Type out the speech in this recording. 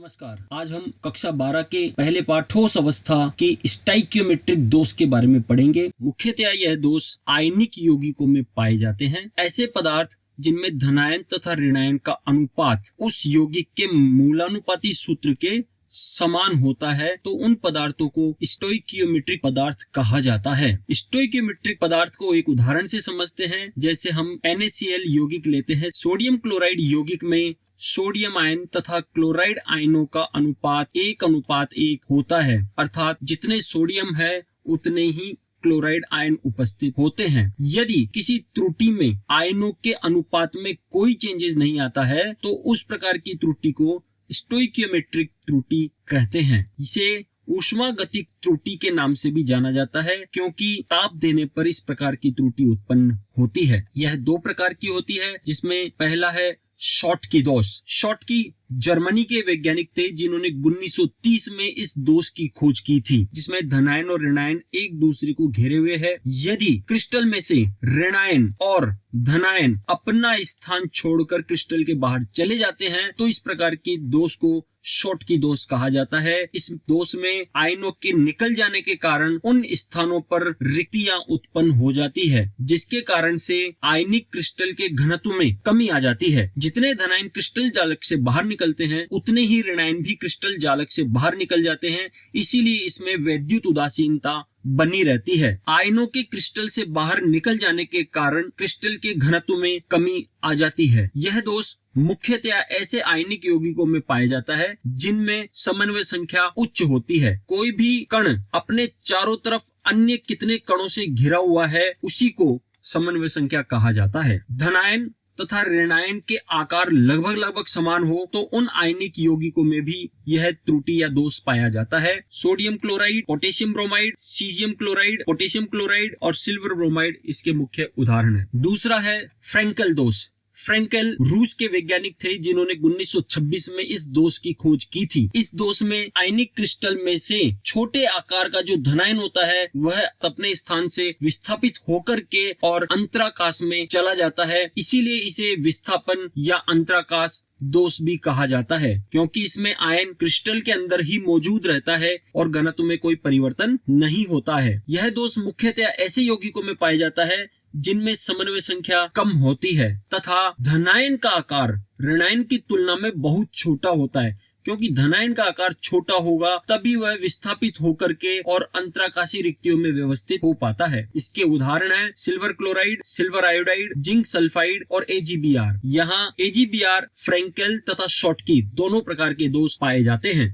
नमस्कार। आज हम कक्षा 12 के पहले पाठ ठोस अवस्था के स्टाइकियोमेट्रिक दोष के बारे में पढ़ेंगे। मुख्यतया यह दोष आयनिक यौगिकों में पाए जाते हैं। ऐसे पदार्थ जिनमें धनायन तथा ऋणायन का अनुपात उस यौगिक के मूलानुपाती सूत्र के समान होता है तो उन पदार्थों को स्टोइकियोमेट्रिक पदार्थ कहा जाता है। स्टोइकियोमेट्रिक पदार्थ को एक उदाहरण से समझते हैं। जैसे हम NaCl यौगिक लेते हैं। सोडियम क्लोराइड यौगिक में सोडियम आयन तथा क्लोराइड आयनों का अनुपात 1:1 होता है, अर्थात जितने सोडियम है उतने ही क्लोराइड आयन उपस्थित होते हैं। यदि किसी त्रुटि में आयनों के अनुपात में कोई चेंजेस नहीं आता है तो उस प्रकार की त्रुटि को स्टोइकियोमेट्रिक त्रुटि कहते हैं। इसे ऊष्मागतिक त्रुटि के नाम से भी जाना जाता है, क्योंकि ताप देने पर इस प्रकार की त्रुटि उत्पन्न होती है। यह दो प्रकार की होती है, जिसमें पहला है शॉटकी दोष। शॉटकी जर्मनी के वैज्ञानिक थे जिन्होंने 1930 में इस दोष की खोज की थी, जिसमें धनायन और ऋणायन एक दूसरे को घेरे हुए है। यदि क्रिस्टल में से ऋणायन और धनायन अपना स्थान छोड़कर क्रिस्टल के बाहर चले जाते हैं तो इस प्रकार की दोष को शॉटकी दोष कहा जाता है। इस दोष में आयनों के निकल जाने के कारण उन स्थानों पर रिक्तियां उत्पन्न हो जाती है, जिसके कारण से आयनिक क्रिस्टल के घनत्व में कमी आ जाती है। जितने धनायन क्रिस्टल जालक से बाहर निकलते हैं उतने ही ऋणायन भी क्रिस्टल जालक से बाहर निकल जाते हैं। इसीलिए इसमें वैद्युत उदासीनता बनी रहती है। आयनों के क्रिस्टल से बाहर निकल जाने के कारण क्रिस्टल के घनत्व में कमी आ जाती है। यह दोष मुख्यतया ऐसे आयनिक यौगिकों में पाया जाता है जिनमें समन्वय संख्या उच्च होती है। कोई भी कण अपने चारों तरफ अन्य कितने कणों से घिरा हुआ है उसी को समन्वय संख्या कहा जाता है। धनायन तथा ऋणायन के आकार लगभग समान हो तो उन आयनिक यौगिकों में भी यह त्रुटि या दोष पाया जाता है। Sodium chloride, potassium bromide, caesium chloride, potassium chloride और सिल्वर ब्रोमाइड इसके मुख्य उदाहरण है। दूसरा है फ्रेंकेल दोष। फ्रेंकेल रूस के वैज्ञानिक थे जिन्होंने 1926 में इस दोष की खोज की थी। इस दोष में आयनिक क्रिस्टल में से छोटे आकार का जो धनायन होता है वह अपने स्थान से विस्थापित होकर के और अंतराकाश में चला जाता है। इसीलिए इसे विस्थापन या अंतराकाश दोष भी कहा जाता है, क्योंकि इसमें आयन क्रिस्टल के अंदर ही मौजूद रहता है और घनत्व में कोई परिवर्तन नहीं होता है। यह दोष मुख्यतया ऐसे यौगिकों में पाया जाता है जिनमें समन्वय संख्या कम होती है तथा धनायन का आकार ऋणायन की तुलना में बहुत छोटा होता है। क्योंकि धनायन का आकार छोटा होगा तभी वह विस्थापित होकर के और अंतराकाशी रिक्तियों में व्यवस्थित हो पाता है। इसके उदाहरण है silver chloride, silver iodide, zinc sulphide और AgBr। यहाँ AgBr, फ्रेंकेल तथा शॉटकी दोनों प्रकार के दोष पाए जाते हैं।